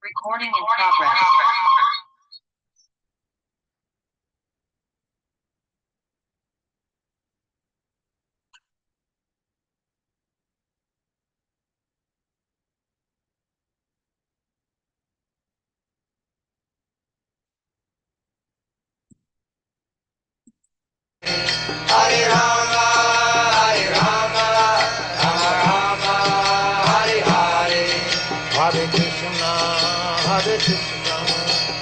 Recording in progress. Hare Rama, Hare Rama, Rama Rama, Hare Hare. Hare Krishna,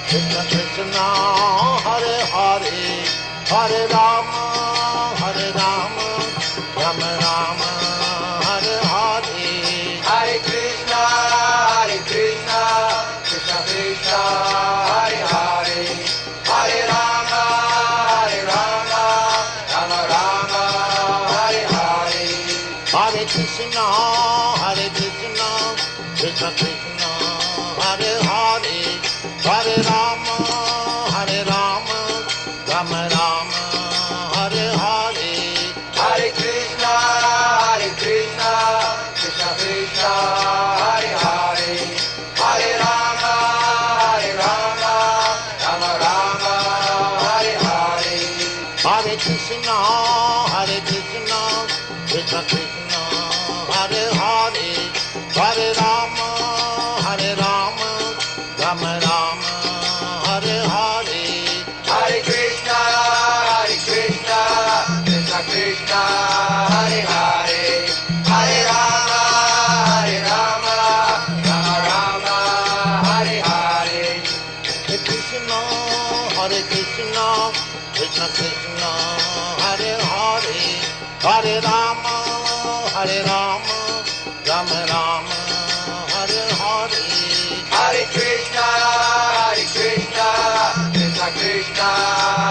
Krishna Krishna, Hare Hare. Hare Rama, Rama Rama, Hare Hare. Hare Krishna, Krishna Krishna, Hare Hare. Hare Rama, Rama Rama, Hare Hare. Hare Krishna, Krishna Krishna, Hare Hare. Hare Rama, Rama Rama, Hare Hare. Hare Krishna, Krishna Krishna, Hare Hare. Hare Rama, Rama Rama, Hare Hare. Hare Krishna, Krishna Krishna, Hare Hare. Hare Rama, Rama Rama, Hare Hare. Hare Krishna, Krishna Krishna, Hare Hare. Hare Rama, Rama Rama, Hare Hare. Hare Krishna, Krishna Krishna, Hare Hare. Hare Rama, Rama Rama, Hare Hare. Hare Krishna, Krishna Krishna,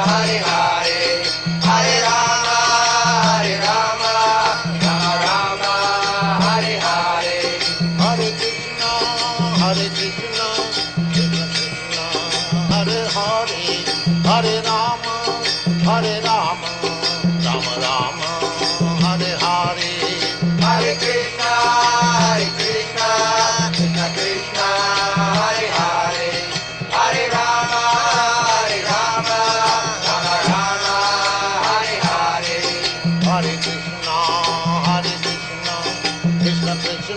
Hare Hare. Hare Rama, Rama Rama, Hare Hare. Hare Krishna, Krishna Krishna, Hare Hare. Hare Rama, Rama Rama, Hare Hare. Hare Krishna, Krishna Krishna, Hare Hare. Hare Rama, Rama Rama, Hare Hare. Hare Krishna, Krishna Krishna,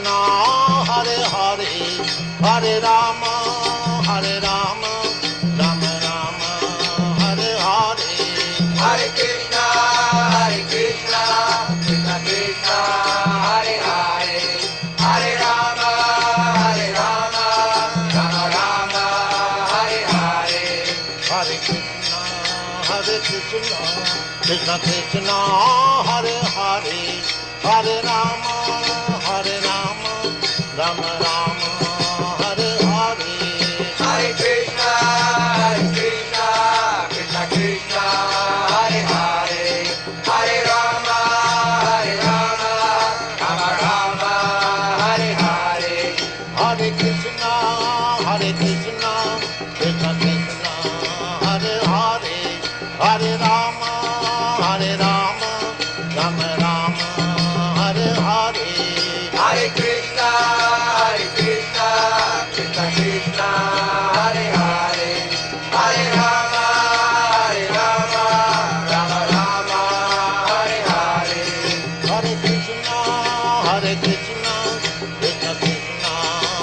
Hare Hare. Hare Rama, Rama Rama, Hare Hare. Hare Krishna, Krishna Krishna, Hare Hare. Hare Rama, Rama Rama, Hare Hare. Hare Krishna, Krishna Krishna, Hare Hare. Hare Rama, Rama Rama, Hare Hare. Hare Krishna, Krishna Krishna, Hare Hare. Hare Rama, Rama Rama, Hare Hare. Hare Krishna, Krishna Krishna, Hare Hare. Hare Rama, Rama Rama, Hare Hare. Hare Krishna, Krishna Krishna, Hare Hare. Hare Rama, Rama Rama, Hare Hare. Hare Krishna, Krishna Krishna, Hare Hare.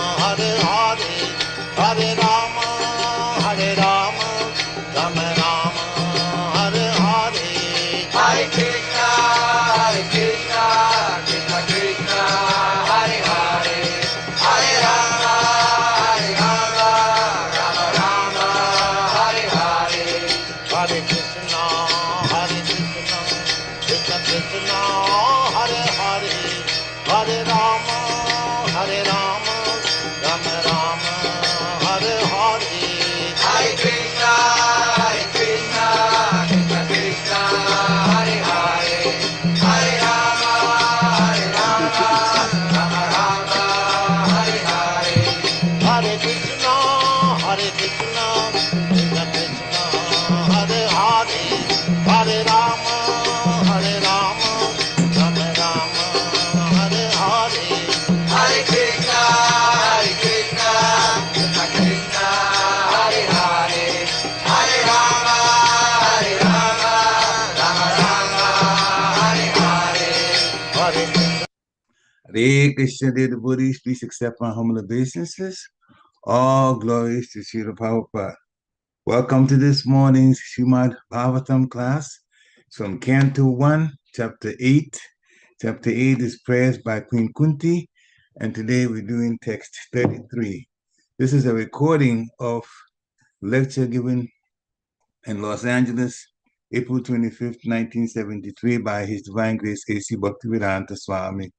Hare Rama, Rama Rama, Hare Hare. Hare Krishna, Krishna Krishna, Hare Hare. Hare Rama, Rama Rama, Hare Hare. Hare Krishna, Krishna Krishna, Hare Hare. Hare Rama, Rama Rama, Hare Hare. Hare Krishna, Krishna Krishna, Hare Hare. Hare Rama, Rama Rama, Hare Hare. Hare Krishna, Krishna Krishna, Hare Hare. Hare Rama, Rama Rama, Hare Hare. Hare Krishna, Krishna Hare Krishna, dear devotees, please accept my humble obeisances. All glories to Srila Prabhupada. Welcome to this morning's Srimad Bhagavatam class. It's from Canto 1, Chapter 8. Chapter 8 is prayers by Queen Kunti, and today we're doing text 33. This is a recording of lecture given in Los Angeles, April 25th, 1973, by His Divine Grace A.C. Bhaktivedanta Swami,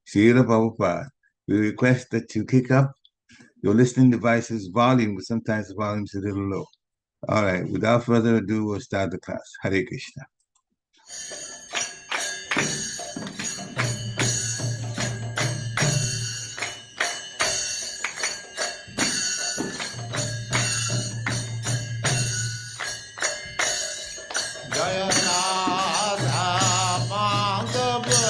Srila Prabhupada. We request that you kick up your listening device's volume, but sometimes the volume's a little low. All right, without further ado, we'll start the class. Hare Krishna. Jaya Radha Madhava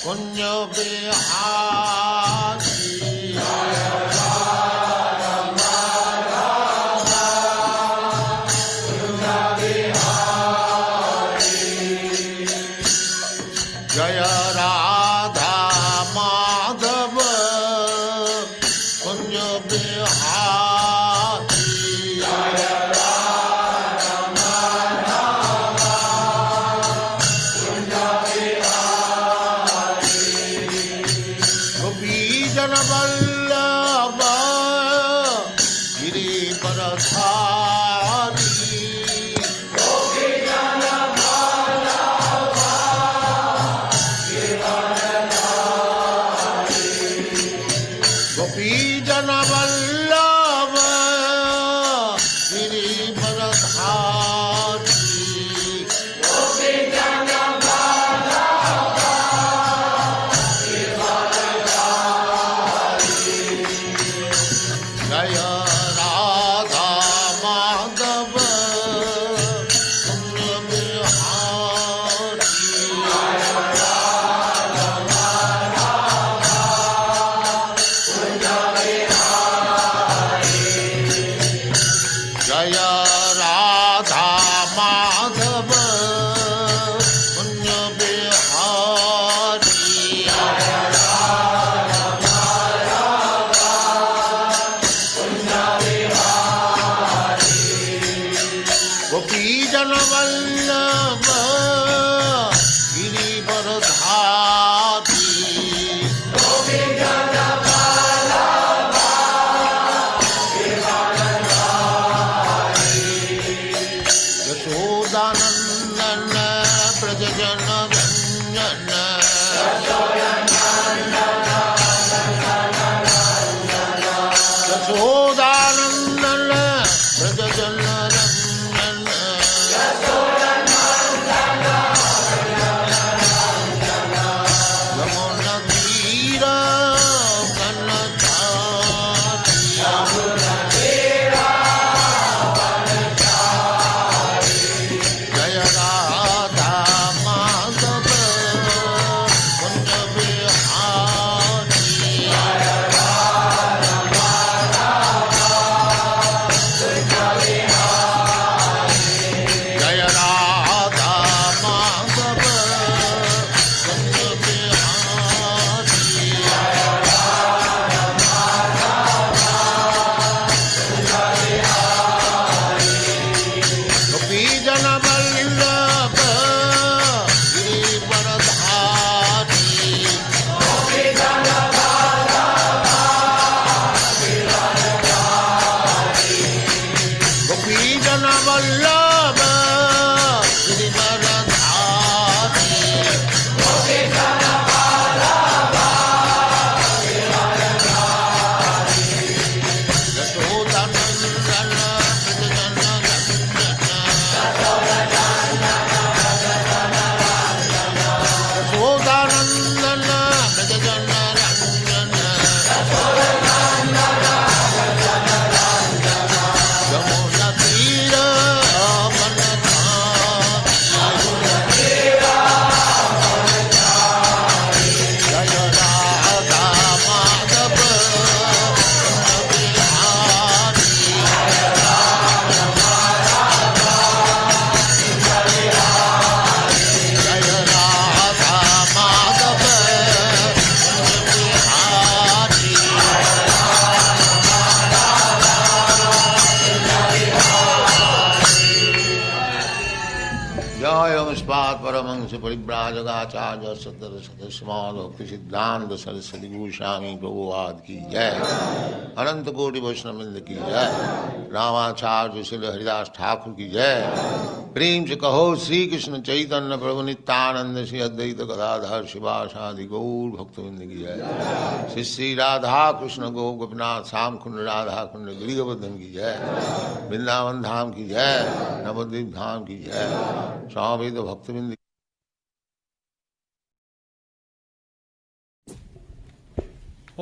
Punya Bihari Jaya Radha Madhava Punya Bihari Jaya Radha Madhava Punya Bihari Jaya Vallabha Giri Paradhari Gopi Jana Vallabha Giri Paradhari Gopi Jana Vallabha Giri Paradhari Gopi Jana Vallabha Giri Jaya Radha Madhava Punya Bihari Jaya Radha Madhava Punya Bihari Jaya Radha Madhava Punya Bihari Jaya Gopi Jana Vallabha Giri Paradhari Gopi Jana Vallabha Giri Paradhari Yashodanandana Prajajana Ranjana Yashodanandana Prajajana Ranjana परमंश परिव्राजकाचार्य सदर सदस्यमान भक्ति सिद्धांत सरस्वती गोस्वामी प्रभुपाद की जय। अनंत कोटि वैष्णववृंद की जय। रामाचार्य श्री हरिदास ठाकुर की जय। प्रेम से कहो श्री कृष्ण चैतन्य प्रभु नित्यानंद श्री अद्वैत गदाधर शिवासादि गौर भक्तवृंद की जय। श्री श्री राधा कृष्ण गो गोपीनाथ श्याम कुंड राधा कुंड गिरिगोवर्धन की जय। वृंदावन धाम की जय। नवद्वीप धाम की जय। स्वामी भक्तवृंद।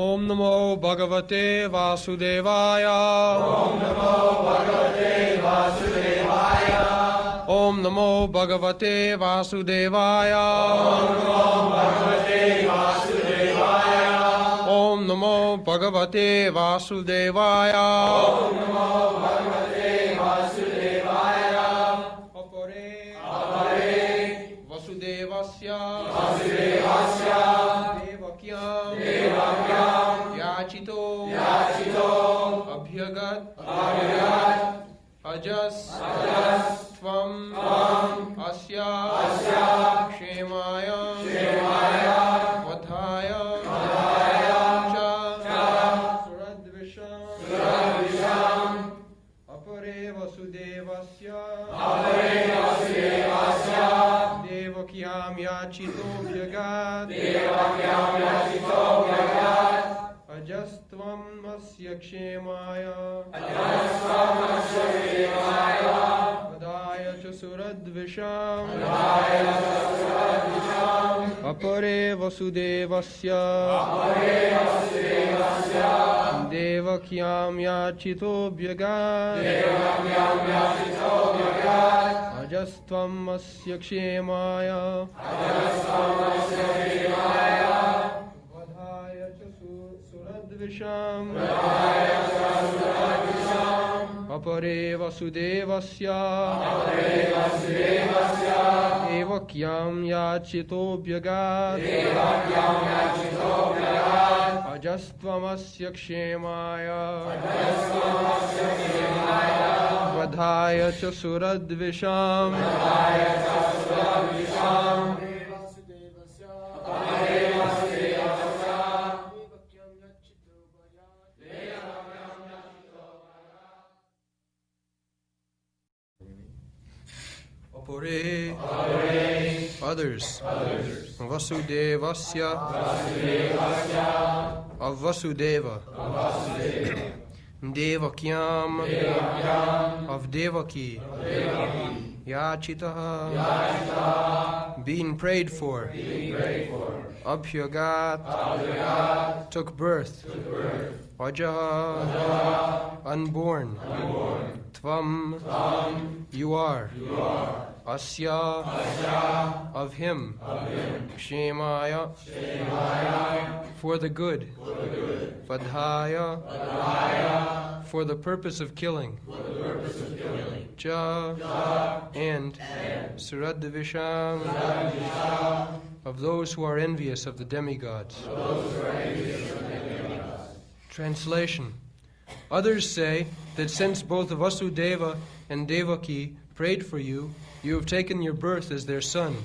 ओम नमो भगवते वासुदेवाय। ओम नमो भगवते वासुदेवाय। ओम नमो भगवते वासुदेवाय। ओम नमो भगवते वासुदेवाय। ओम नमो भगवते वासुदेवाय। अपरे वसुदेवस्य देवक्यां याचितो अभ्यगत अजस त्वं अस्य क्षेमाय वधाय च सुरद्विषं अपरे वसुदेवस्य देवक्यां याचितोऽभ्यगात् अजस्त्वम् अस्य क्षेमाय वधाय च सुरद्विषम् अपरे वसुदेवस्य देवक्यां याचितोऽभ्यगात् अजस्त्वम् अस्य क्षेमाय वधाय च सुरद्विषम् अपरे वसुदेवस्य देवक्यां याचितोऽभ्यगात् अजस्त्वमस्य क्षेमाय वधाय च सुरद्विषम् others Vasudevasya of Vasudeva Devakyam of Devaki Yachitaha being prayed for Abhyagat took birth Ajaha unborn Tvam you are Asya of him Kshemaya for the good Vadhaya for the purpose of killing Ja and Suradvisham of those who are envious of the demigods. Translation. Others say that since both Vasudeva and Devaki prayed for you, you have taken your birth as their son.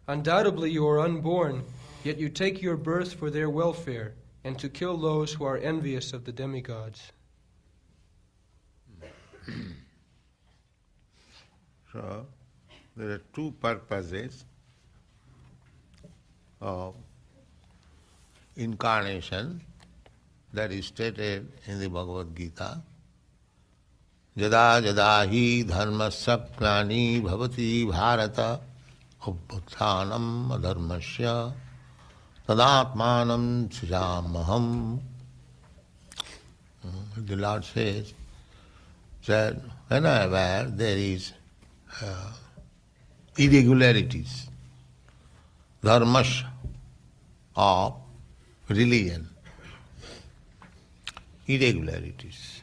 Undoubtedly you are unborn, yet you take your birth for their welfare, and to kill those who are envious of the demigods. So, there are two purposes of incarnation that is stated in the Bhagavad Gita. Jada jada hi dharmasya klani bhavati bharata upputhanam adharmasya tadatmanam sujamaham. The Lord says that whenever there is irregularities, dharmasya of religion, irregularities.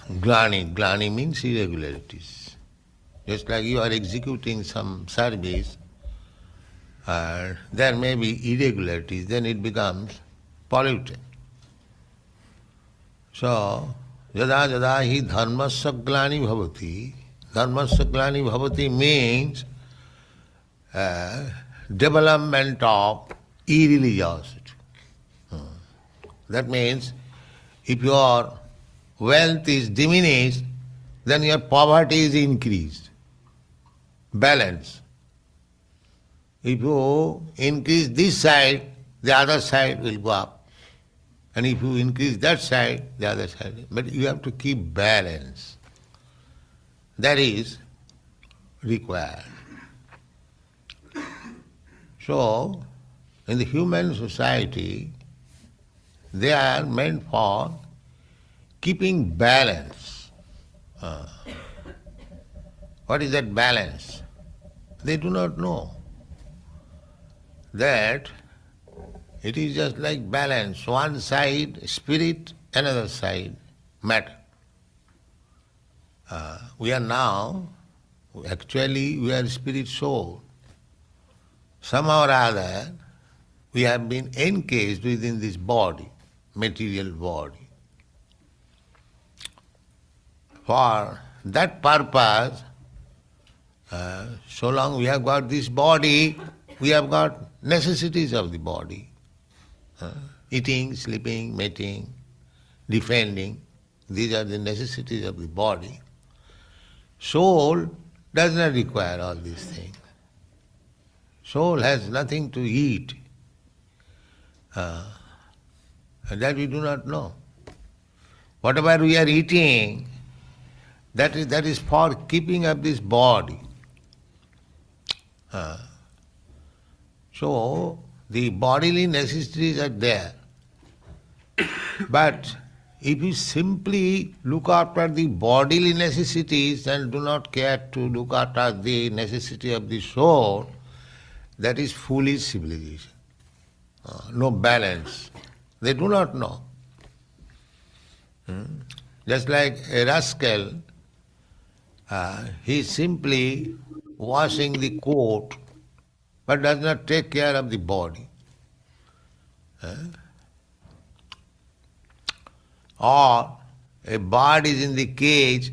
Glani means irregularities. Just like you are executing some service, there may be irregularities, then it becomes polluted. So, jada jada hi dharmasya glani bhavati, Dharmasya glani bhavati means development of irreligiosity. That means if your wealth is diminished, then your poverty is increased. Balance. If you increase this side, the other side will go up. And if you increase that side, the other side. But you have to keep balance. That is required. So, in the human society, they are meant for keeping balance. What is that balance? They do not know. That it is just like balance. One side spirit, another side matter. We are now, actually we are spirit soul. Somehow or other, we have been encased within this body, material body. For that purpose, so long we have got this body, we have got necessities of the body. Eating, sleeping, mating, defending, these are the necessities of the body. Soul does not require all these things. Soul has nothing to eat. And that we do not know. Whatever we are eating, that is for keeping up this body. So, the bodily necessities are there. But if you simply look after the bodily necessities and do not care to look after the necessity of the soul, that is foolish civilization. No balance. They do not know. Just like a rascal, he is simply washing the coat but does not take care of the body. Or a bird is in the cage,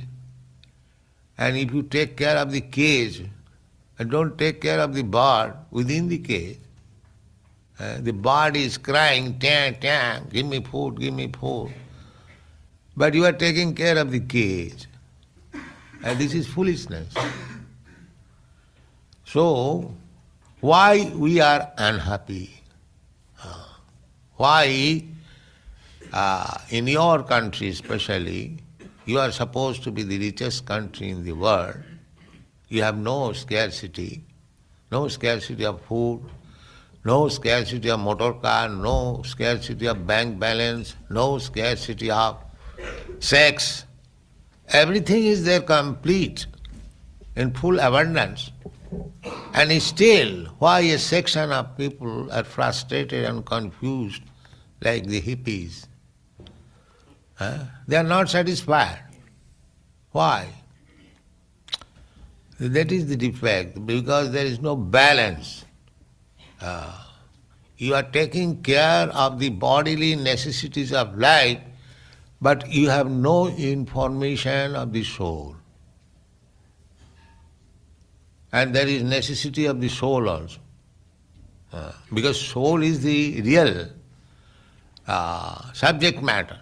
and if you take care of the cage and don't take care of the bird within the cage, the bird is crying, tang, tang, give me food, give me food. But you are taking care of the cage. And this is foolishness. So, why we are unhappy? Why in your country especially, you are supposed to be the richest country in the world. You have no scarcity of food, no scarcity of motor car, no scarcity of bank balance, no scarcity of sex. Everything is there complete, in full abundance. And still, why a section of people are frustrated and confused like the hippies? They are not satisfied. Why? That is the defect, because there is no balance. You are taking care of the bodily necessities of life, but you have no information of the soul. And there is necessity of the soul also. Because soul is the real subject matter.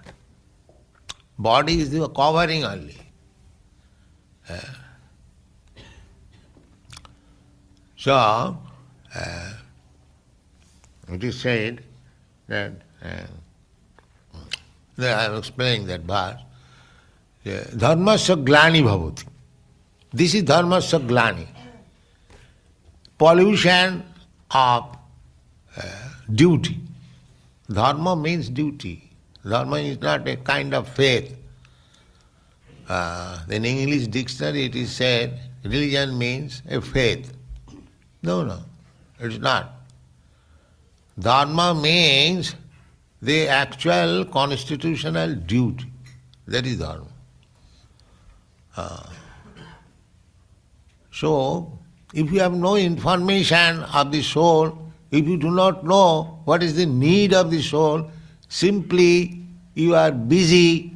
Body is the covering only. So, it is said that, I am explaining that verse, dharmasya glani bhavati. This is dharmasya glani. Pollution of duty. Dharma means duty. Dharma is not a kind of faith. In English dictionary it is said, religion means a faith. No, it is not. Dharma means the actual constitutional duty. That is dharma. So, if you have no information of the soul, if you do not know what is the need of the soul, simply you are busy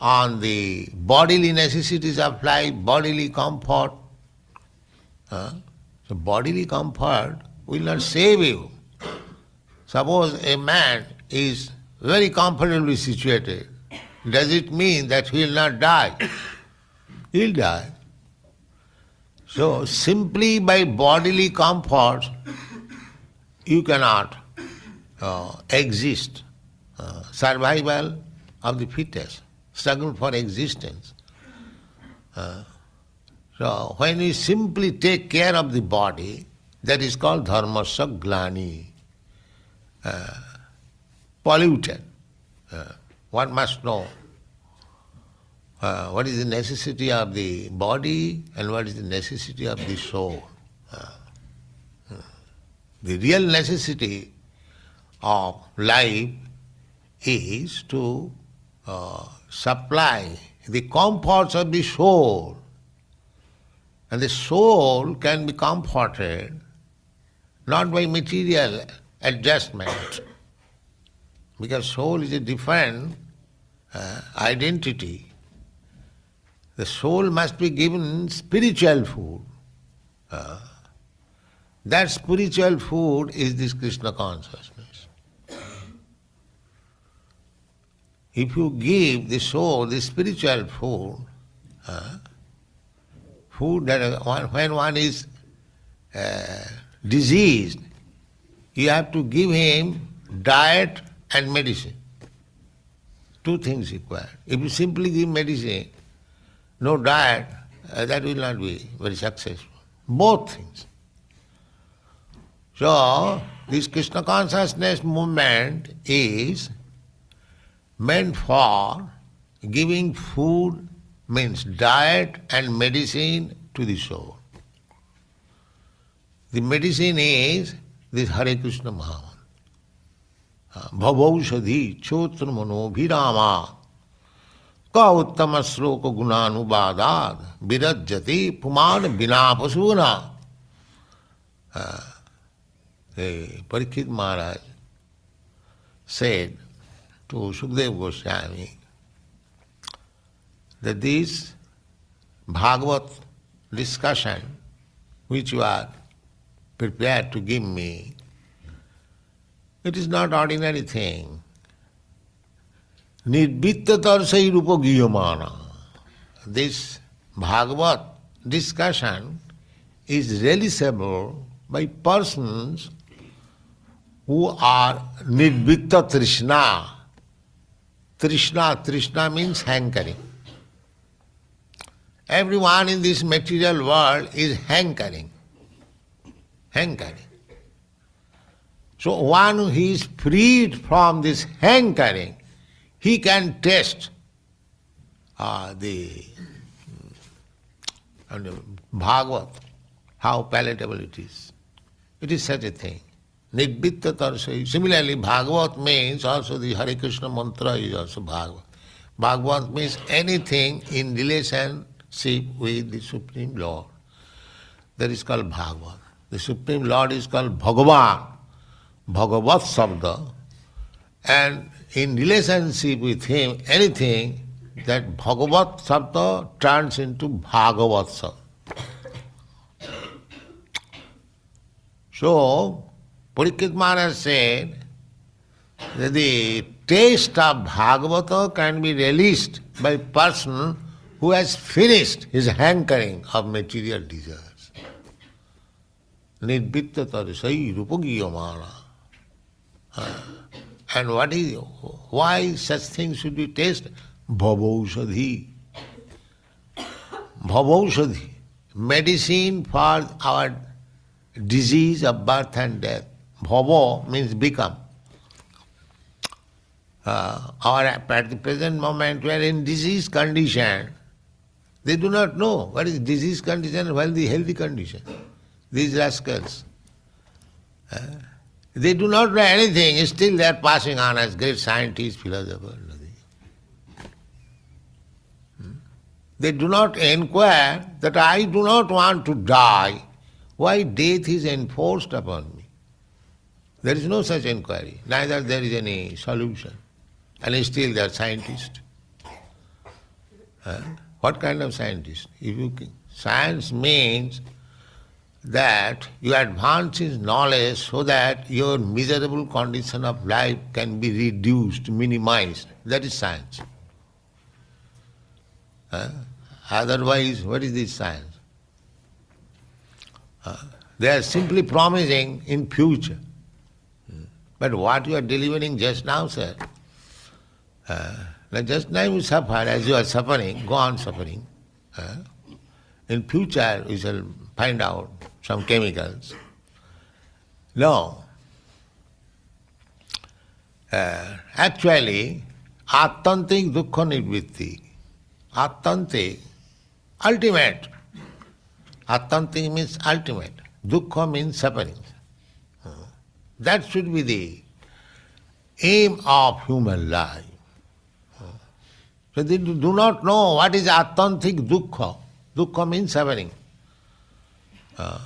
on the bodily necessities of life, bodily comfort. So bodily comfort will not save you. Suppose a man is very comfortably situated, does it mean that he will not die? He will die. So simply by bodily comfort you cannot exist. Survival of the fittest, struggle for existence. So when we simply take care of the body, that is called dharmasya glani, polluted. One must know what is the necessity of the body and what is the necessity of the soul. The real necessity of life is to supply the comforts of the soul. And the soul can be comforted not by material adjustment, because soul is a different identity. The soul must be given spiritual food. That spiritual food is this Krishna consciousness. If you give the soul the spiritual food, food that when one is diseased, you have to give him diet and medicine. Two things required. If you simply give medicine, no diet, that will not be very successful. Both things. So, this Krishna consciousness movement is meant for giving food, means diet and medicine to the soul. The medicine is this Hare Krishna Mahamantra. Bhavaushadhi chotra mano bhirama ka uttama sloka gunanubadad virajjati puman vinapasuna. Parikshit Maharaj said to Sukadeva Goswami that this Bhagavat discussion which you are prepared to give me, it is not ordinary thing. Nirvitta tarsai rupa giyamana. This Bhagavat discussion is realizable by persons who are nirvitta trishna. Trishna means hankering. Everyone in this material world is hankering. So one who is freed from this hankering, he can taste the Bhagavat, how palatable it is. It is such a thing. Nirvitta tarsai. Similarly, Bhagavat means also the Hare Krishna mantra is also Bhagavat. Bhagavat means anything in relationship with the Supreme Lord. That is called Bhagavat. The Supreme Lord is called Bhagavan, Bhagavat Sabda. And in relationship with him, anything, that Bhagavat Sabda turns into Bhagavat Sabda. So, Parikshit Maharaj said that the taste of Bhagavata can be released by a person who has finished his hankering of material desires. Nirvitta tarsai rupa giyamana. And why such things should be tasted? Bhavaushadhi. Bhavaushadhi. Medicine for our disease of birth and death. Bhava means become. At the present moment we are in disease condition. They do not know what is disease condition and what is the healthy condition. These rascals. They do not know anything, still they are passing on as great scientists, philosophers. They do not inquire that I do not want to die. Why death is enforced upon me? There is no such inquiry, neither there is any solution. And still they are scientists. What kind of scientist? Science means that you advance in knowledge so that your miserable condition of life can be reduced, minimized. That is science. Otherwise, what is this science? They are simply promising in future. But what you are delivering just now, sir, like just now you suffer, as you are suffering, go on suffering. In future we shall find out some chemicals. No. Actually, attantik dukkha nivritti. Attantik, ultimate. Attantik means ultimate. Dukkha means suffering. That should be the aim of human life. So they do not know what is attantik dukkha. Dukkha means suffering. The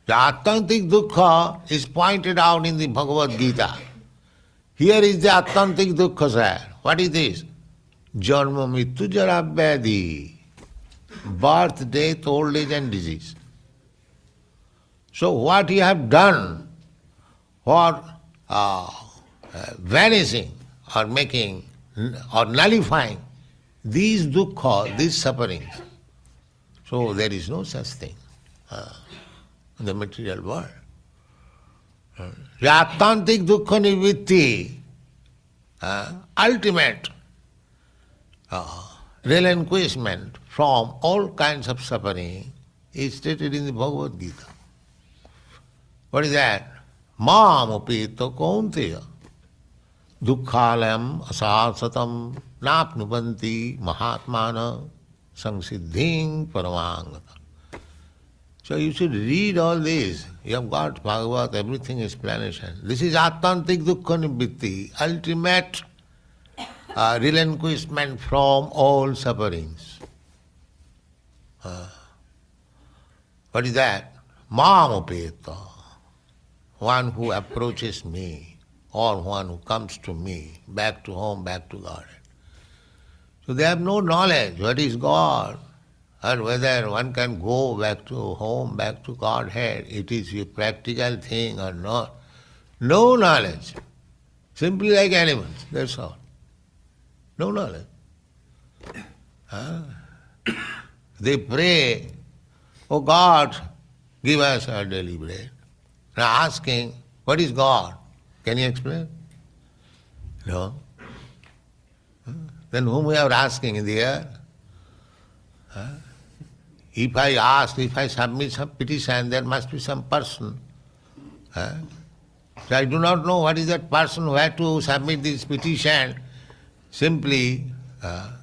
attantik dukkha is pointed out in the Bhagavad Gita. Here is the attantik dukkha, sir. What is this? Janma mittu jara vyadhi. Birth, death, old age and disease. So what you have done for vanishing or making or nullifying these dukkha, these sufferings. So there is no such thing in the material world. The attantik dukkha nivritti, ultimate relinquishment from all kinds of suffering is stated in the Bhagavad Gita. What is that? Mam upeta kaunteya dukkhalayam asasatam napnubanti mahatmana samsiddhing paramangata. So you should read all this. You have got Bhagavad, everything explanation. This is attantik dukkha nivritti, ultimate relinquishment from all sufferings. What is that? Mamapeta, one who approaches me or one who comes to me, back to home, back to God. So they have no knowledge what is God or whether one can go back to home, back to Godhead. It is a practical thing or not. No knowledge. Simply like animals, that's all. No knowledge. They pray, oh God, give us our daily bread. Now asking, what is God? Can you explain? No. Then whom we are asking in the air? If I ask, if I submit some petition, there must be some person. So I do not know what is that person who had to submit this petition. Simply,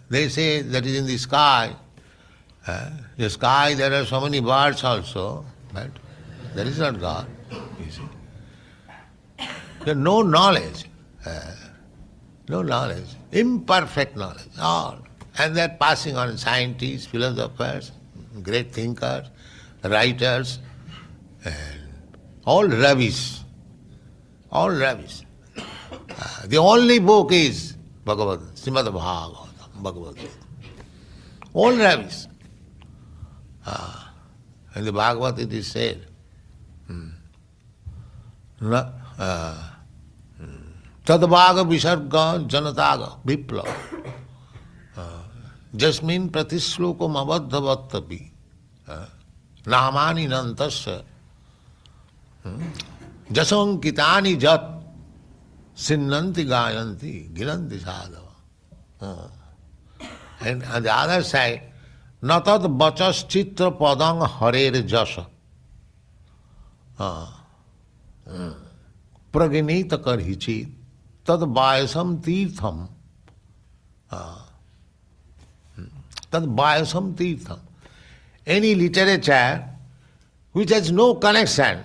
they say that is in the sky. The sky, there are so many birds also, but that is not God, you see. There is no knowledge, no knowledge, imperfect knowledge, all. And they are passing on scientists, philosophers, great thinkers, writers, and all rubbish, all rubbish. The only book is Bhagavad, Srimad Bhagavatam, Bhagavad Gita. All rubbish. In the Bhagavad it is said, Tadvaga visarga janataga vipla jasmin pratishlokam abadhavatapi namani nantasya jasankitani jat sinnanti gayanti giranti sadhava. And on the other side, natad bachas chitra padang harer jasa praginita karhichit tad bayasam tirtham tad bayasam tirtham. Any literature which has no connection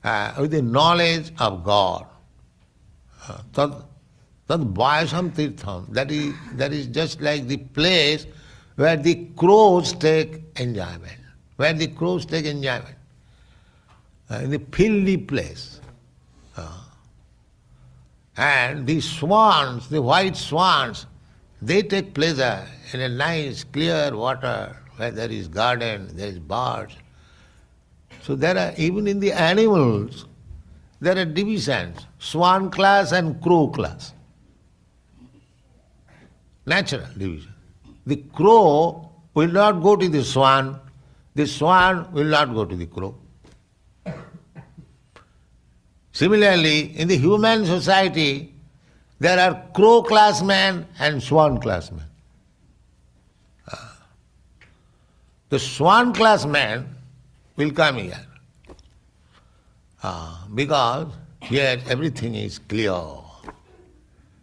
with the knowledge of God, tad bayasam tirtham, that is just like the place where the crows take enjoyment, where the crows take enjoyment, in the filthy place. And the swans, the white swans, they take pleasure in a nice, clear water where there is garden, there is birds. So there are, even in the animals, there are divisions, swan class and crow class. Natural division. The crow will not go to the swan will not go to the crow. Similarly, in the human society, there are crow class men and swan class men. The swan class man will come here because here everything is clear,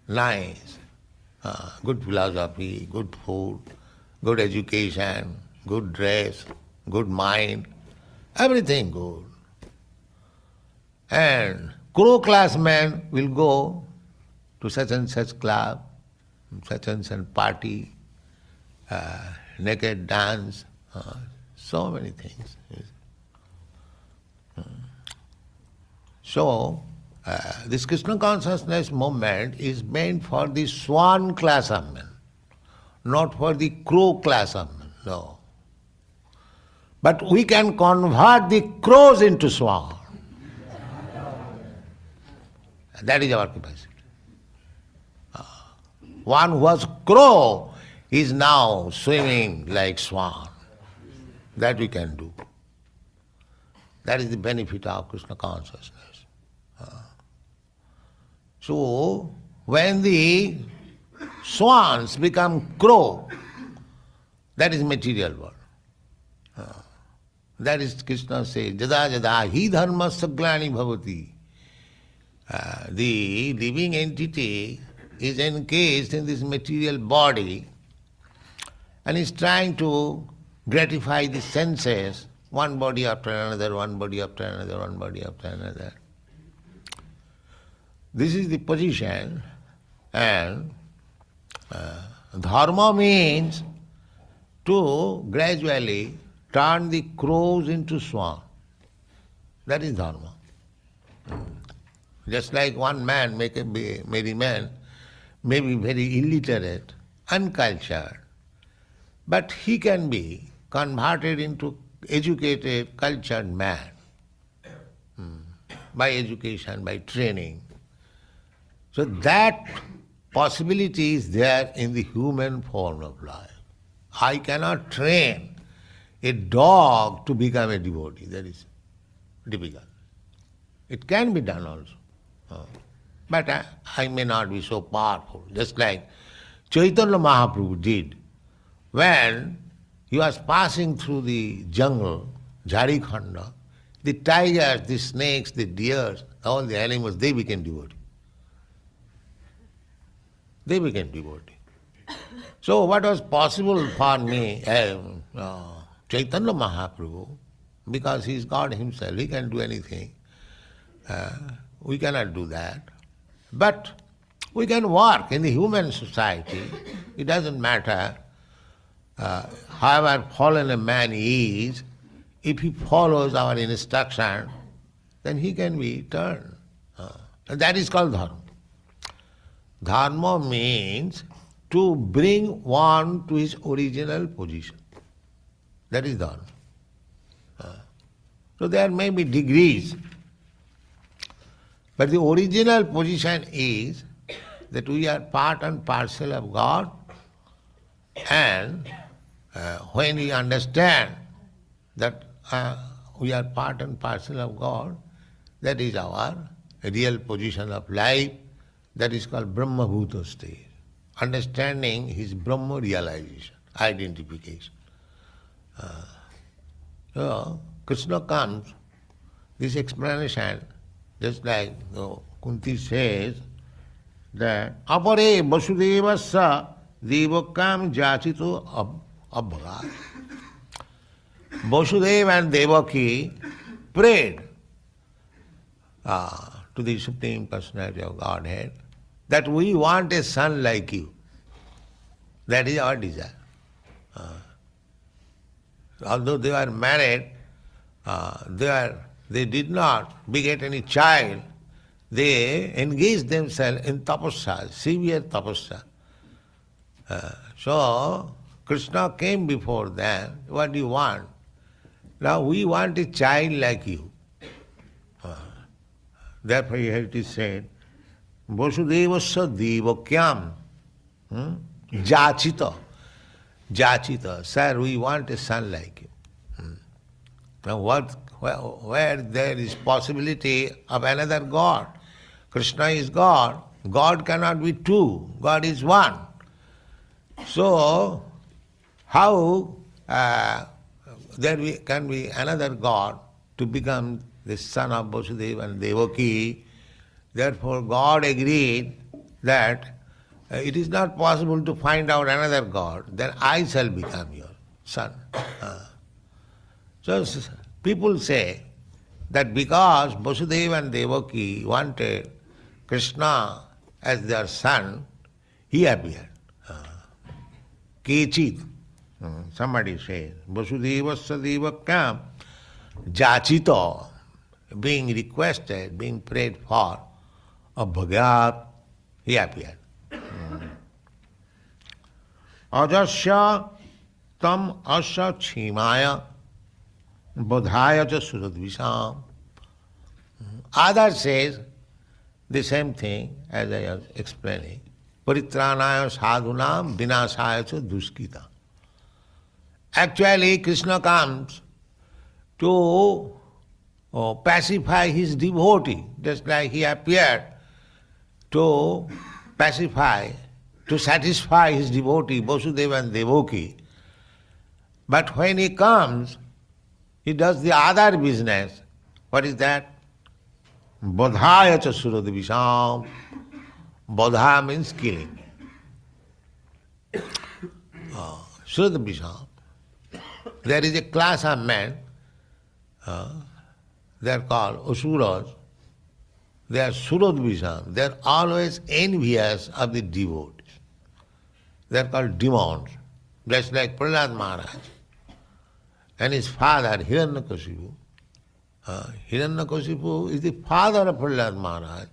nice, good philosophy, good food, good education, good dress, good mind, everything good. And crow class man will go to such and such club, such and such party, naked dance, so many things. So, this Krishna consciousness movement is meant for the swan class of men, not for the crow class of men, no. But we can convert the crows into swan. That is our capacity. One who was crow is now swimming like swan. That we can do. That is the benefit of Krishna consciousness. So, when the swans become crow, that is material world. That is Krishna says, jada jada hi dharma saglani bhavati. The living entity is encased in this material body and is trying to gratify the senses, one body after another, one body after another, one body after another. This is the position, and dharma means to gradually turn the crows into swan. That is dharma. Just like one man, maybe man, may be very illiterate, uncultured, but he can be converted into educated, cultured man by education, by training. So that possibility is there in the human form of life. I cannot train a dog to become a devotee. That is difficult. It can be done also. But I may not be so powerful. Just like Chaitanya Mahaprabhu did when he was passing through the jungle, Jharikhanda, the tigers, the snakes, the deers, all the animals, they became devotees. They became devotees. So what was possible for me, Chaitanya Mahaprabhu, because he is God himself, he can do anything. We cannot do that. But we can work in the human society. It doesn't matter however fallen a man is, if he follows our instruction, then he can be turned. And that is called dharma. Dharma means to bring one to his original position. That is dharma. So there may be degrees, but the original position is that we are part and parcel of God, and when we understand that we are part and parcel of God, that is our real position of life. That is called Brahma Bhuta state. Understanding his Brahma realization, identification. So Krishna comes, this explanation, just like Kunti says, that apare vasudevasya devakam jachito abhagat. Vasudeva and Devaki prayed to the Supreme Personality of Godhead that we want a son like you. That is our desire. Although they were married, they did not beget any child. They engaged themselves in tapasya, severe tapasya. So, Krishna came before them. What do you want? Now we want a child like you. Therefore it is said, Vasudevasya devakyam jachita. Jachita. Sir, we want a son like you. Now where there is possibility of another God? Krishna is God. God cannot be two. God is one. So, how there can be another God to become the son of Vasudeva and Devaki? Therefore, God agreed that it is not possible to find out another God, then I shall become your son. So, people say that because Vasudeva and Devaki wanted Krishna as their son, he appeared. Kechit. Somebody says, Vasudevasya devakyam jachito, being requested, being prayed for, of Bhagat, he appeared. Ajasya tam asya chimaya bodhaya cha suradvisham. Other says the same thing as I was explaining. Paritranaya sadhunam vinasaya cha duskita. Actually, Krishna comes to pacify his devotee, just like he appeared to pacify, to satisfy his devotee, Vasudeva and Devaki. But when he comes, he does the other business. What is that? Bodhaya cha suradvisham. Bodha means killing. Suradvisham. There is a class of men, they are called Asuras. They are Suradvisham. They are always envious of the devotees. They are called demons. Just like Prahlad Maharaj and his father Hiranyakashipu. Hiranyakashipu is the father of Prahlad Maharaj.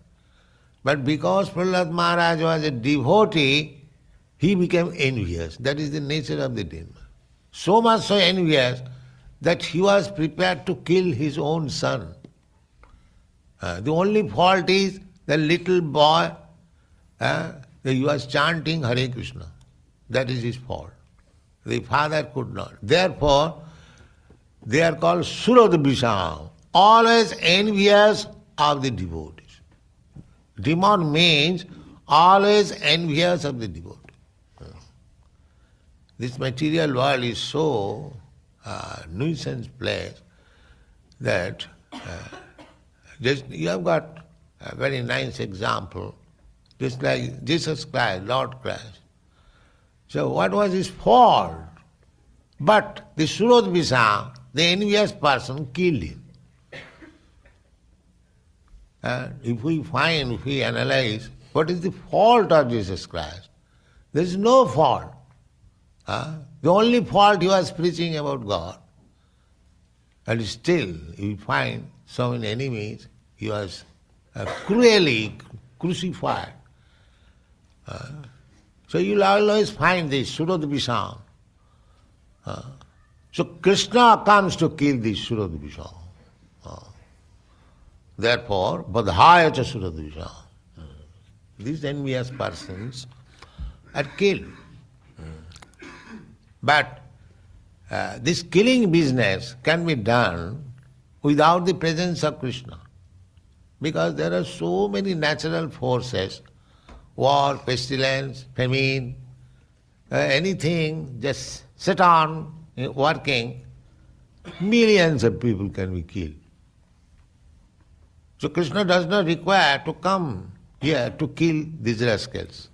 But because Prahlad Maharaj was a devotee, he became envious. That is the nature of the demon. So much so envious that he was prepared to kill his own son. The only fault is the little boy, he was chanting Hare Krishna. That is his fault. The father could not. Therefore, they are called Suradvisham, always envious of the devotees. Demon means always envious of the devotee. This material world is so nuisance place that just you have got a very nice example, just like Jesus Christ, Lord Christ. So what was his fault? But the Suradvisham, the envious person, killed him. And if we analyze what is the fault of Jesus Christ, there is no fault. The only fault he was preaching about God. And still, we find so many enemies, he was cruelly crucified. So you'll always find this Suradvisham. So Krishna comes to kill this Suradvisham. Therefore, Badhaya cha Suradvisham. These envious persons are killed. But this killing business can be done without the presence of Krishna. Because there are so many natural forces, war, pestilence, famine, anything, just sit on working, millions of people can be killed. So Krishna does not require to come here to kill these rascals.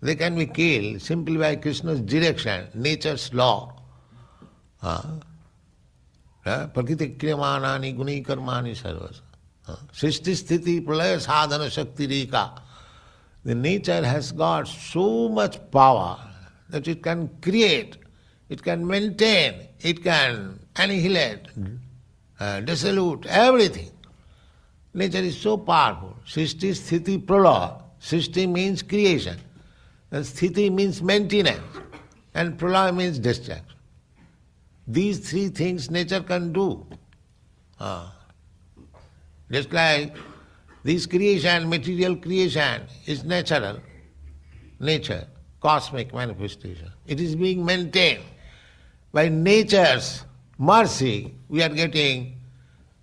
They can be killed simply by Krishna's direction, nature's law. Prakriti kriyamanani guni karmani sarvasa. Srishti sthiti pralaya sadhana shakti rika. The nature has got so much power that it can create, it can maintain, it can annihilate, dissolute everything. Nature is so powerful. Srishti sthiti pralaya. Srishti means creation. And sthiti means maintenance, and pralaya means destruction. These three things nature can do. Just like this creation, material creation, is natural, nature, cosmic manifestation. It is being maintained. By nature's mercy, we are getting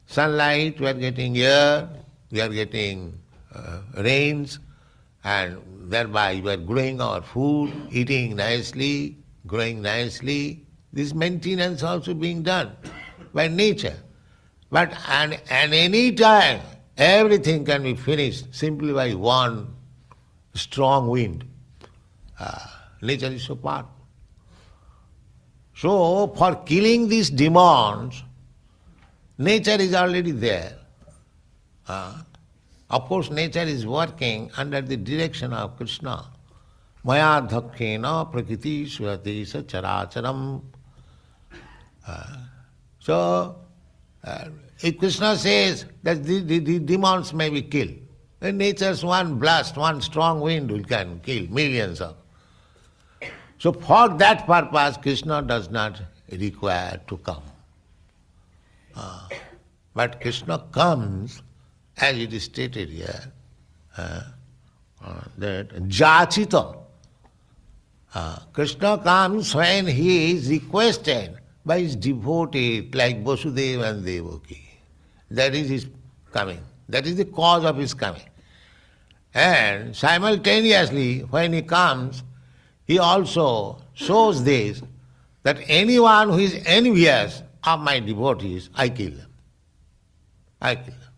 sunlight, we are getting air, we are getting rains, and thereby we are growing our food, eating nicely, growing nicely. This maintenance also being done by nature. But and any time, everything can be finished simply by one strong wind. Nature is so powerful. So, for killing these demons, nature is already there. Of course, nature is working under the direction of Krishna. Maya dhakkena prakriti swati sa characharam. So, if Krishna says that the demons may be killed, then nature's one blast, one strong wind can kill millions of. So for that purpose, Krishna does not require to come. But Krishna comes, as it is stated here, that jachita. Krishna comes when he is requested by his devotees like Vasudeva and Devaki. That is his coming. That is the cause of his coming. And simultaneously, when he comes, he also shows this, that anyone who is envious of my devotees, I kill them. I kill them.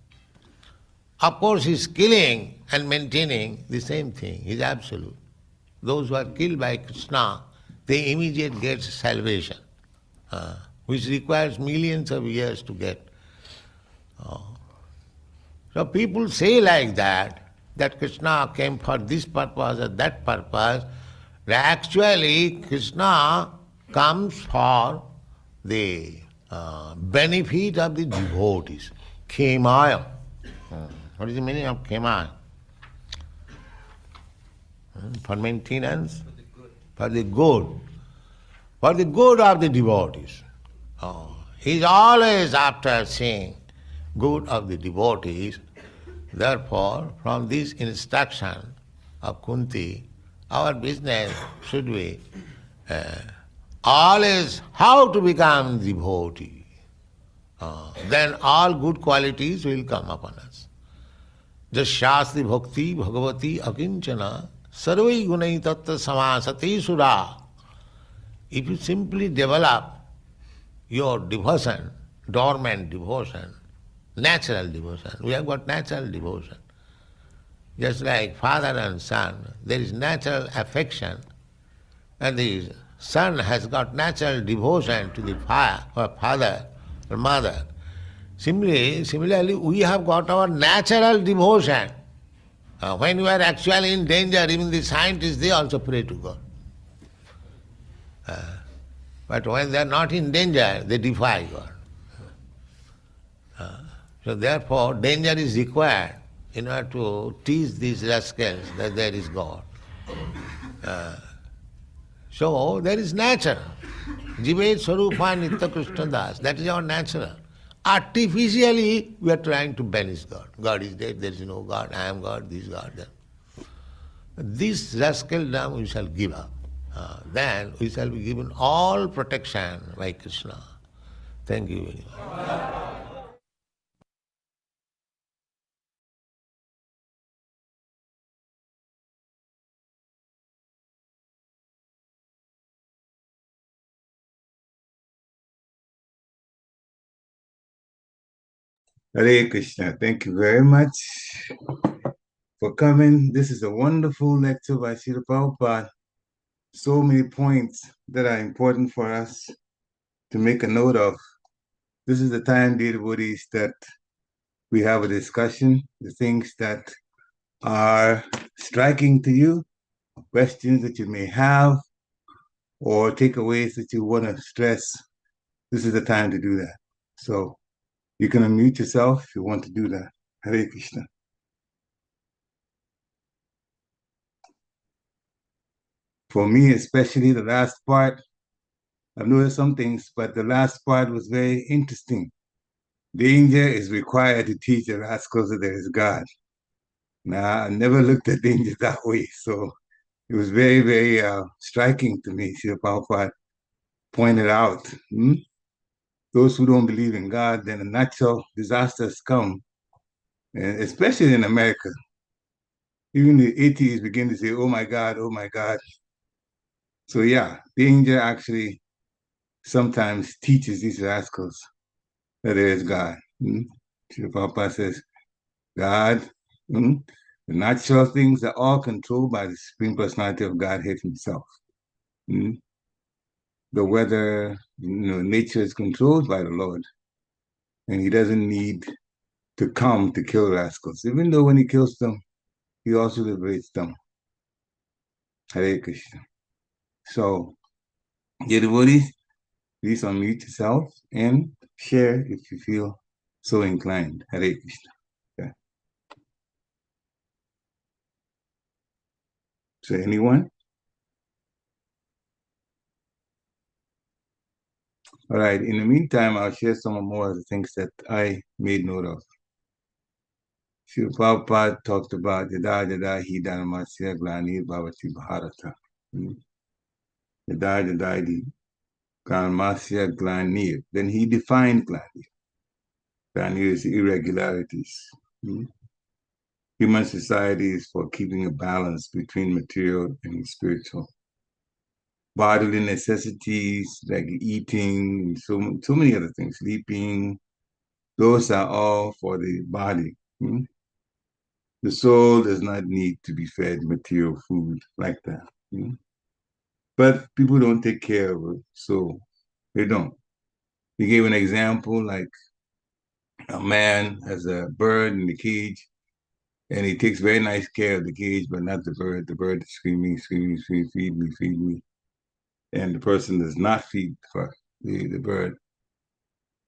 Of course, he is killing and maintaining the same thing. He is absolute. Those who are killed by Krishna, they immediately get salvation, which requires millions of years to get. So people say like that Krishna came for this purpose or that purpose. Actually, Krishna comes for the benefit of the devotees. Khemaya. What is the meaning of khemaya? For maintenance? For the good. For the good of the devotees. He is always after seeing good of the devotees. Therefore, from this instruction of Kunti, our business should be always how to become devotee. Then all good qualities will come upon us. Just Shastri Bhakti Bhagavati Akinchana Sarvai Gunai Tattva Samasati Sura. If you simply develop your devotion, dormant devotion, natural devotion, we have got natural devotion. Just like father and son, there is natural affection, and the son has got natural devotion to the father or mother. Similarly, we have got our natural devotion. When we are actually in danger, even the scientists, they also pray to God. But when they are not in danger, they defy God. So therefore, danger is required in order to teach these rascals that there is God. So there is nature. Jivet Swarupa Nitya Krishna Das. That is our natural. Artificially, we are trying to banish God. God is dead, there is no God, I am God, this God, that. This rascaldom we shall give up. Then we shall be given all protection by Krishna. Thank you very much. Hare Krishna. Thank you very much for coming. This is a wonderful lecture by Srila Prabhupada. So many points that are important for us to make a note of. This is the time, dear devotees, that we have a discussion, the things that are striking to you, questions that you may have, or takeaways that you want to stress. This is the time to do that. So you can unmute yourself if you want to do that. Hare Krishna. For me, especially the last part, I've noticed some things, but the last part was very interesting. Danger is required to teach the rascals that there is God. Now, I never looked at danger that way, so it was very, very striking to me. Srila Prabhupada pointed out, those who don't believe in God, then the natural disasters come, and especially in America. Even the atheists begin to say, oh my God, oh my God. So yeah, danger actually sometimes teaches these rascals that there is God. Srila Prabhupada says, God, the natural things are all controlled by the Supreme Personality of Godhead Himself. The weather, nature is controlled by the Lord, and He doesn't need to come to kill rascals. Even though when He kills them, He also liberates them. Hare Krishna. So, dear devotees, please unmute yourself and share if you feel so inclined. Hare Krishna. Okay. So, anyone? All right. In the meantime, I'll share some more of the things that I made note of. Srila Prabhupada talked about Yada Yada Hi Dharmasya Glanir Bhavati Bharata. Yada Yada Hi Dharmasya Glanir. Then he defined Glanir. Glanir is irregularities. Human society is for keeping a balance between material and spiritual. Bodily necessities like eating, so many other things, sleeping, those are all for the body. The soul does not need to be fed material food like that. But people don't take care of it, so they don't. He gave an example like a man has a bird in the cage, and he takes very nice care of the cage, but not the bird. The bird is screaming, screaming, screaming, feed me, feed me. And the person does not feed the bird.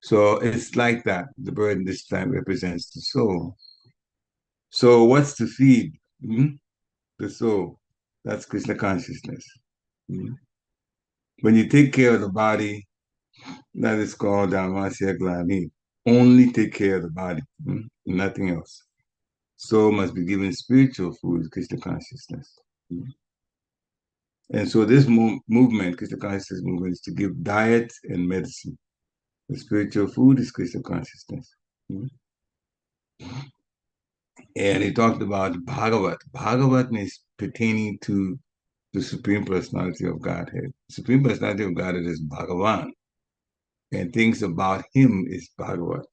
So it's like that. The bird this time represents the soul. So what's to feed? The soul. That's Krishna consciousness. When you take care of the body, that is called Dharmasya Glani. Only take care of the body, nothing else. Soul must be given spiritual food, Krishna consciousness. And so this movement, Krishna consciousness movement, is to give diet and medicine. The spiritual food is Krishna consciousness. And he talked about Bhagavat. Bhagavat is pertaining to the Supreme Personality of Godhead. The Supreme Personality of Godhead is Bhagavan. And things about him is Bhagavat.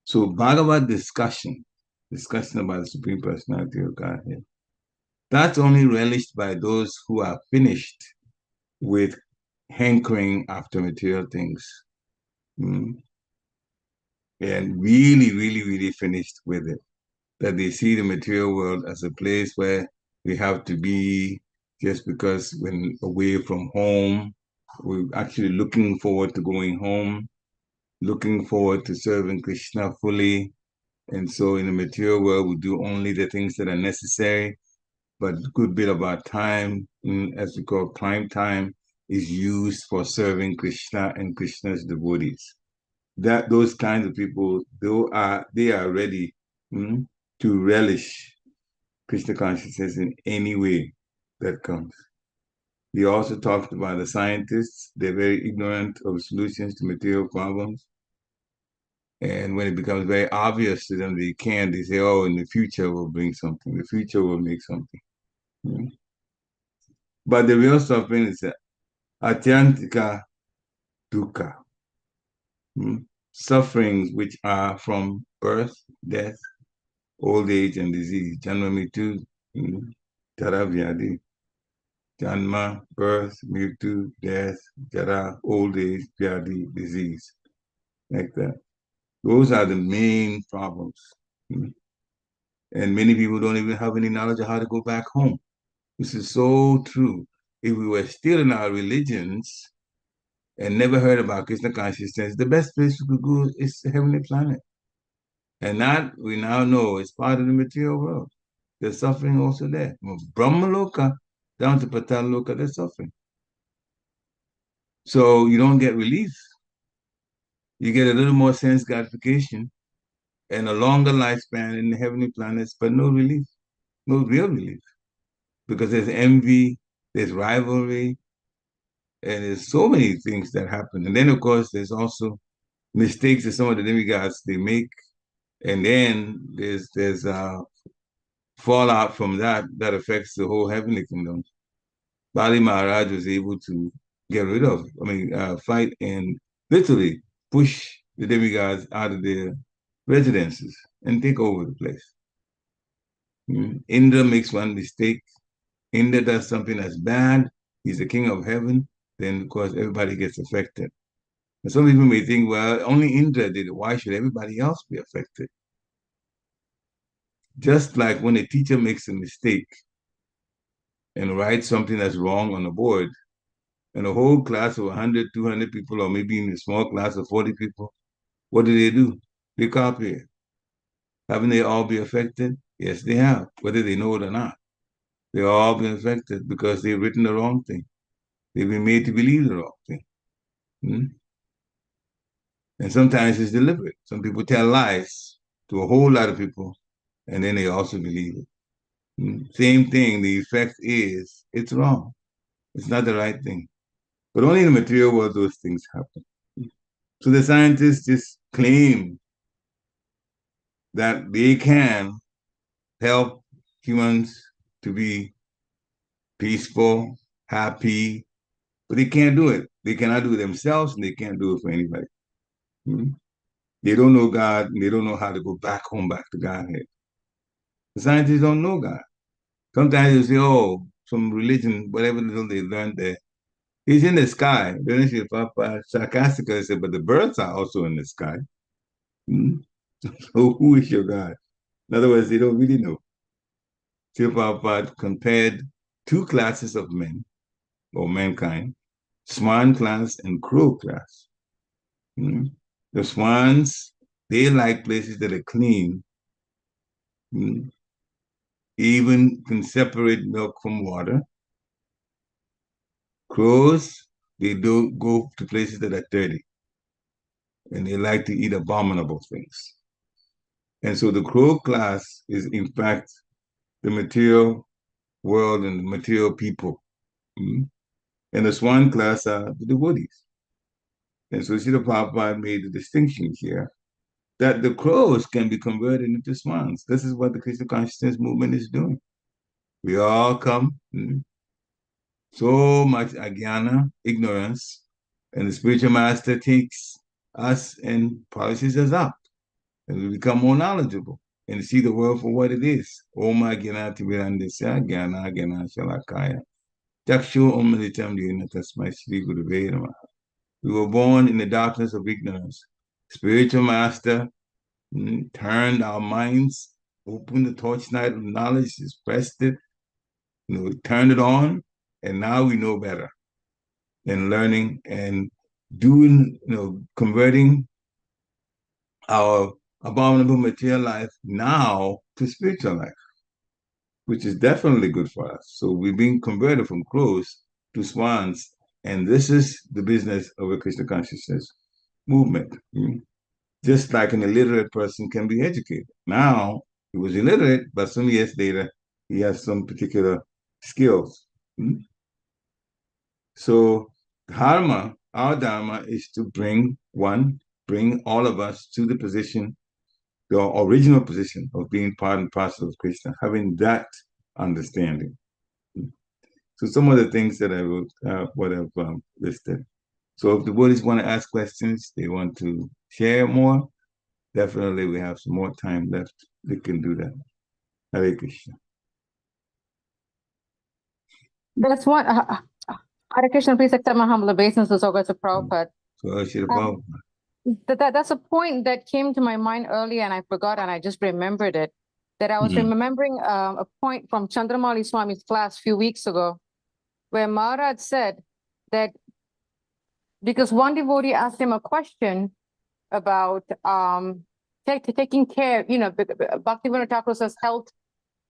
So Bhagavat discussion about the Supreme Personality of Godhead, that's only relished by those who are finished with hankering after material things. And really, really, really finished with it. That they see the material world as a place where we have to be just because when away from home, we're actually looking forward to going home, looking forward to serving Krishna fully. And so in the material world, we do only the things that are necessary, but a good bit of our time, as we call prime time, is used for serving Krishna and Krishna's devotees. Those kinds of people, they are ready to relish Krishna consciousness in any way that comes. He also talked about the scientists. They're very ignorant of solutions to material problems. And when it becomes very obvious to them they can't, they say, oh, in the future we'll bring something. The future will make something. But the real suffering is atyantika dukkha. Sufferings which are from birth, death, old age, and disease. Janma mritu, jara vyadi. Janma, birth, mritu, death, jara, old age, vyadi, disease. Like that. Those are the main problems. And many people don't even have any knowledge of how to go back home. This is so true. If we were still in our religions and never heard about Krishna consciousness, the best place we could go is the heavenly planet. And that we now know is part of the material world. There's suffering also there. Brahmaloka, down to Patal Loka, they're suffering. So you don't get relief. You get a little more sense gratification and a longer lifespan in the heavenly planets, but no relief, no real relief. Because there's envy, there's rivalry, and there's so many things that happen. And then, of course, there's also mistakes that some of the demigods they make, and then there's fallout from that affects the whole heavenly kingdom. Bali Maharaj was able to get rid of, fight and literally push the demigods out of their residences and take over the place. Indra makes one mistake. Indra does something that's bad. He's the king of heaven. Then, of course, everybody gets affected. And some people may think, well, only Indra did it. Why should everybody else be affected? Just like when a teacher makes a mistake and writes something that's wrong on the board, and a whole class of 100, 200 people, or maybe in a small class of 40 people, what do? They copy it. Haven't they all been affected? Yes, they have, whether they know it or not. They've all been affected because they've written the wrong thing. They've been made to believe the wrong thing. And sometimes it's deliberate. Some people tell lies to a whole lot of people, and then they also believe it. Same thing, the effect is it's wrong. It's not the right thing. But only in the material world those things happen. So the scientists just claim that they can help humans to be peaceful, happy, but they can't do it. They cannot do it themselves, and they can't do it for anybody. They don't know God, and they don't know how to go back home, back to Godhead. The scientists don't know God. Sometimes you say, oh, some religion, whatever little they learned there, he's in the sky. Then she Papa sarcastically said, but the birds are also in the sky. So who is your God? In other words, they don't really know. Srila Prabhupada compared two classes of men or mankind, swan class and crow class. The swans, they like places that are clean, even can separate milk from water. Crows, they don't go to places that are dirty, and they like to eat abominable things. And so the crow class is, in fact, the material world and the material people. And the swan class are the devotees. And so Srila Prabhupada made the distinction here that the crows can be converted into swans. This is what the Krishna consciousness movement is doing. We all come, so much ajnana, ignorance, and the spiritual master takes us and polishes us up, and we become more knowledgeable and see the world for what it is. Om Ajnana Timirandasya Jnana Jnana Shalakaya. Jakshu Omalitam Dina Tasmai Shri Gurave Namaha. We were born in the darkness of ignorance. Spiritual master turned our minds, opened the torchlight of knowledge, pressed it, turned it on, and now we know better. And learning and doing, converting our abominable material life now to spiritual life, which is definitely good for us. So we're being converted from crows to swans, and this is the business of a Krishna consciousness movement. Just like an illiterate person can be educated. Now, he was illiterate, but some years later, he has some particular skills. So dharma, our dharma is to bring all of us to the position, the original position of being part and parcel of Krishna, having that understanding. So some of the things that I wrote, what I've listed. So if the devotees want to ask questions, they want to share more, definitely we have some more time left. They can do that. Hare Krishna. That's one. Hare Krishna, please accept my humble obeisances, O God, to Prabhupada. So That's a point that came to my mind earlier and I forgot and I just remembered it. That I was remembering a point from Chandramali Swami's class a few weeks ago where Maharaj said that because one devotee asked him a question about taking care, Bhaktivinoda Thakur says health,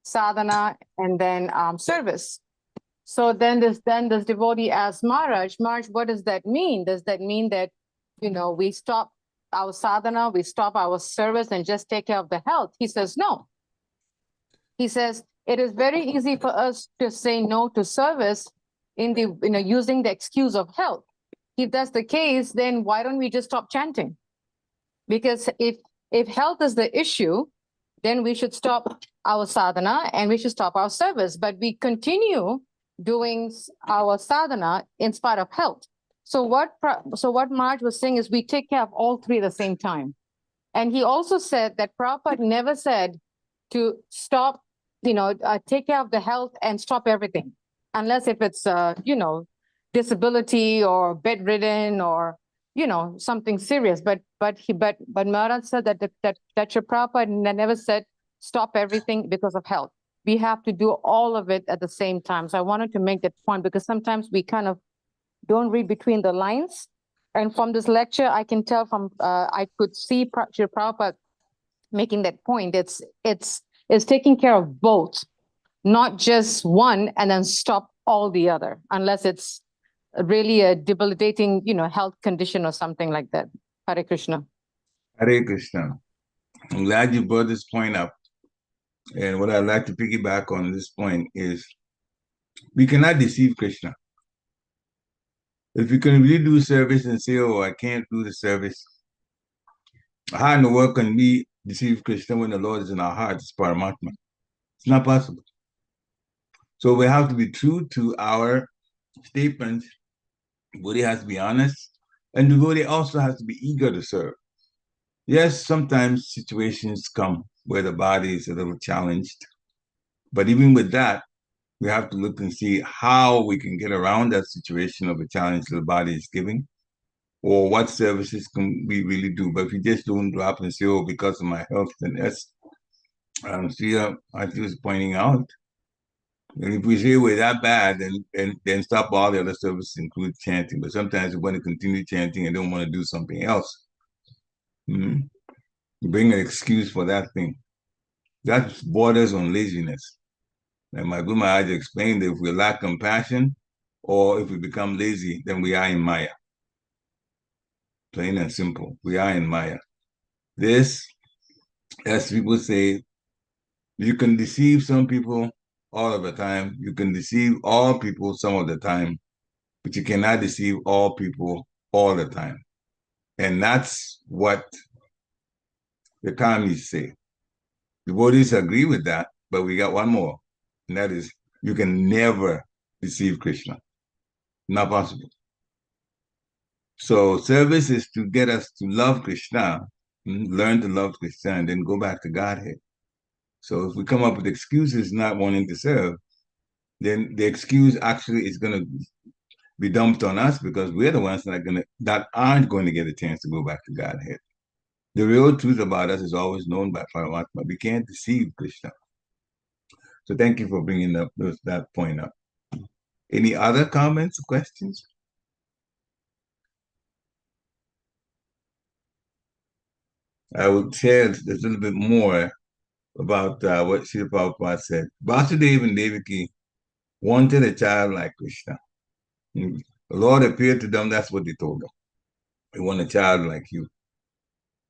sadhana, and then service. So then this devotee asks Maharaj, what does that mean? Does that mean that, we stop our sadhana, we stop our service and just take care of the health? He says, no. He says, it is very easy for us to say no to service using the excuse of health. If that's the case, then why don't we just stop chanting? Because if health is the issue, then we should stop our sadhana and we should stop our service. But we continue doing our sadhana in spite of health. So what Maharaj was saying is we take care of all three at the same time. And he also said that Prabhupada never said to stop, take care of the health and stop everything, unless if it's, disability or bedridden or, something serious. But Maharaj said that Prabhupada never said stop everything because of health. We have to do all of it at the same time. So I wanted to make that point because sometimes we kind of don't read between the lines. And from this lecture, I can tell I could see Prabhupada making that point. It's taking care of both, not just one and then stop all the other, unless it's really a debilitating, health condition or something like that. Hare Krishna. Hare Krishna. I'm glad you brought this point up. And what I'd like to piggyback on this point is we cannot deceive Krishna. If you can really do service and say, oh, I can't do the service, how in the world can we deceive Krishna when the Lord is in our hearts? It's Paramatma. It's not possible. So we have to be true to our statements. Devotee has to be honest, and devotee also has to be eager to serve. Yes, sometimes situations come where the body is a little challenged, but even with that, we have to look and see how we can get around that situation of a challenge the body is giving, or what services can we really do. But if we just don't drop and say, oh, because of my health, then that's, Srila, I was pointing out, and if we say we're that bad, then stop all the other services, include chanting. But sometimes we want to continue chanting and don't want to do something else. Mm-hmm. Bring an excuse for that thing. That borders on laziness. And my Guru Maharaj explained that if we lack compassion or if we become lazy, then we are in Maya. Plain and simple. We are in Maya. This, as people say, you can deceive some people all of the time. You can deceive all people some of the time, but you cannot deceive all people all the time. And that's what the Kamis say. The Bodhis agree with that, but we got one more, and that is you can never deceive Krishna. Not possible. So service is to get us to love Krishna, learn to love Krishna, and then go back to Godhead. So if we come up with excuses not wanting to serve, then the excuse actually is going to be dumped on us because we're the ones that aren't going to get a chance to go back to Godhead. The real truth about us is always known by Paramatma. We can't deceive Krishna. So thank you for bringing that point up. Any other comments or questions? I will share a little bit more about what Srila Prabhupada said. Vasudeva and Devaki wanted a child like Krishna. The Lord appeared to them, that's what they told them. They want a child like you.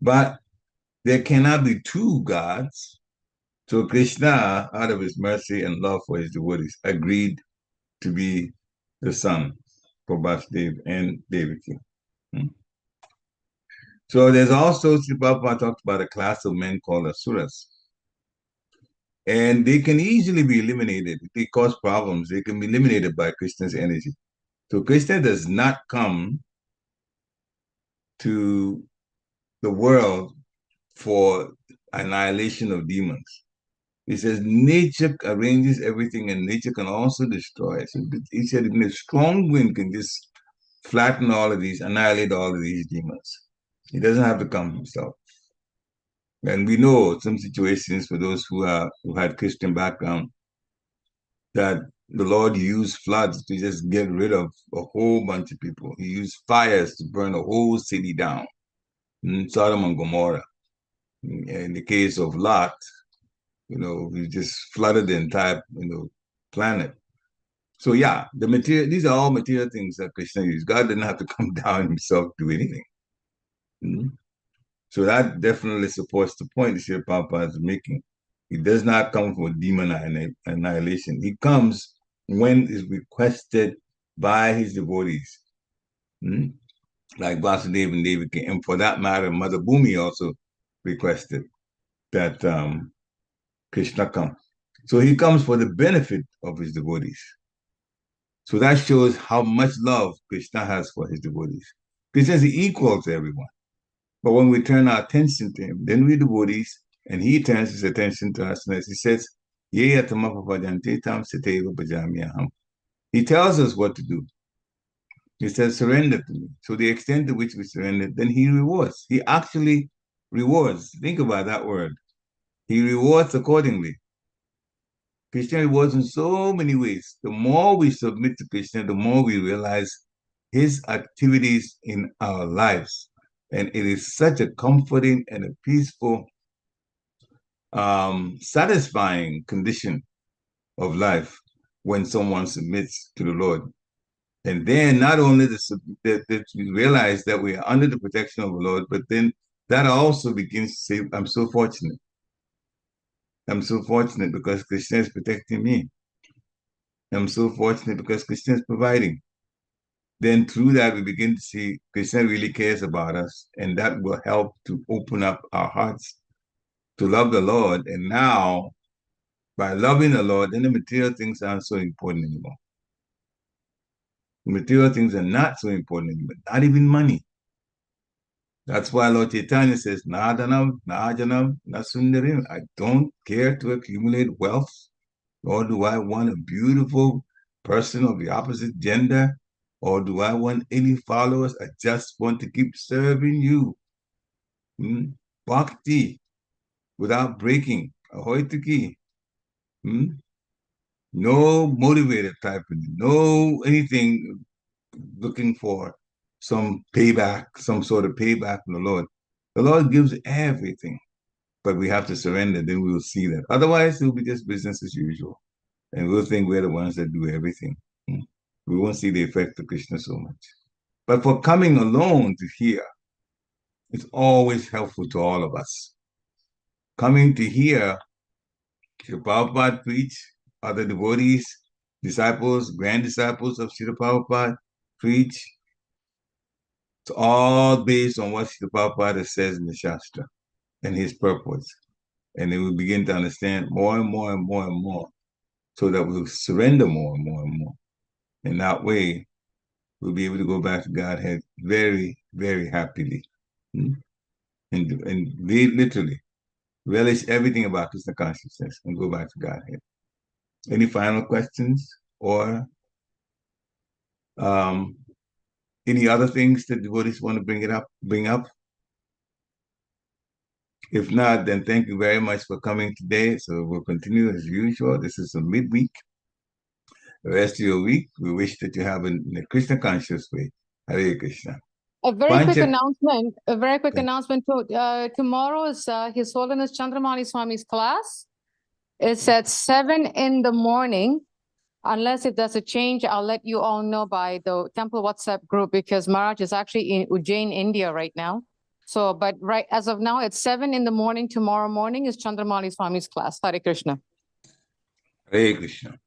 But there cannot be two gods. So Krishna, out of his mercy and love for his devotees, agreed to be the son for Vasudeva and Devaki. So there's also, Srila Prabhupada talked about a class of men called Asuras. And they can easily be eliminated. If they cause problems, they can be eliminated by Krishna's energy. So Krishna does not come to the world for annihilation of demons. He says nature arranges everything and nature can also destroy. So he said a strong wind can just flatten all of these, annihilate all of these demons. He doesn't have to come himself. And we know some situations for those who had Christian background that the Lord used floods to just get rid of a whole bunch of people. He used fires to burn a whole city down. Sodom and Gomorrah. In the case of Lot, he just flooded the entire, planet. So yeah, these are all material things that Krishna used. God didn't have to come down himself to do anything. Mm-hmm. So that definitely supports the point that Srila Prabhupada is making. He does not come for demon annihilation. He comes when is requested by his devotees. Hmm? Like Vasudeva and Devaki, and for that matter, Mother Bhumi also requested that Krishna come. So he comes for the benefit of his devotees. So that shows how much love Krishna has for his devotees. Krishna is equal to everyone. But when we turn our attention to him, then we devotees, and he turns his attention to us, and as he says, he tells us what to do. He says, surrender to me. So the extent to which we surrender, then he rewards. He actually rewards. Think about that word. He rewards accordingly. Krishna rewards in so many ways. The more we submit to Krishna, the more we realize his activities in our lives. And it is such a comforting and a peaceful, satisfying condition of life when someone submits to the Lord. And then not only that we realize that we are under the protection of the Lord, but then that also begins to say, I'm so fortunate. I'm so fortunate because Krishna is protecting me. I'm so fortunate because Krishna is providing. Then through that, we begin to see Krishna really cares about us, and that will help to open up our hearts to love the Lord. And now, by loving the Lord, then the material things aren't so important anymore. The material things are not so important anymore, not even money. That's why Lord Chaitanya says, Nadanam, Najanam, Nasundarim. I don't care to accumulate wealth, nor do I want a beautiful person of the opposite gender, or do I want any followers. I just want to keep serving you. Bhakti, without breaking. Ahoituki. No motivated type, no anything looking for some payback, some sort of payback from the Lord. The Lord gives everything, but we have to surrender, then we will see that. Otherwise, it will be just business as usual. And we'll think we're the ones that do everything. We won't see the effect of Krishna so much. But for coming alone to hear, it's always helpful to all of us. Coming to hear Srila Prabhupada preach, other devotees, disciples, grand disciples of Srila Prabhupada preach. It's all based on what Srila Prabhupada says in the Shastra and his purpose. And then we begin to understand more and more and more and more so that we'll surrender more and more and more. And that way, we'll be able to go back to Godhead very, very happily. And literally relish everything about Krishna consciousness and go back to Godhead. Any final questions or any other things that devotees want to bring up? If not, then thank you very much for coming today. So we'll continue as usual. This is a midweek. The rest of your week, we wish that you have in a Krishna conscious way. Hare Krishna. A very quick announcement. Tomorrow is His Holiness Chandramali Swami's class. It's at 7 in the morning. Unless if there's a change, I'll let you all know by the temple WhatsApp group because Maharaj is actually in Ujjain, India right now. So, but right as of now, it's 7 in the morning. Tomorrow morning is Chandramali Swami's class. Hare Krishna. Hare Krishna.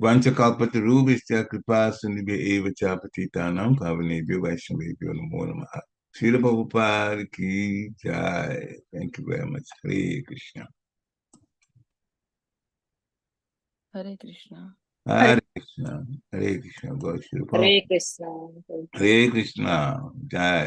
Vanchakalpatarubhishya kripa sindhubhya eva cha patitanam pavanebhyo vaishnavebhyo namo namaha. Srila Prabhupada ki jai. Thank you very much. Hare Krishna. Hare Krishna. Hare Krishna. Hare Krishna. Hare Krishna. Hare Krishna. Jai.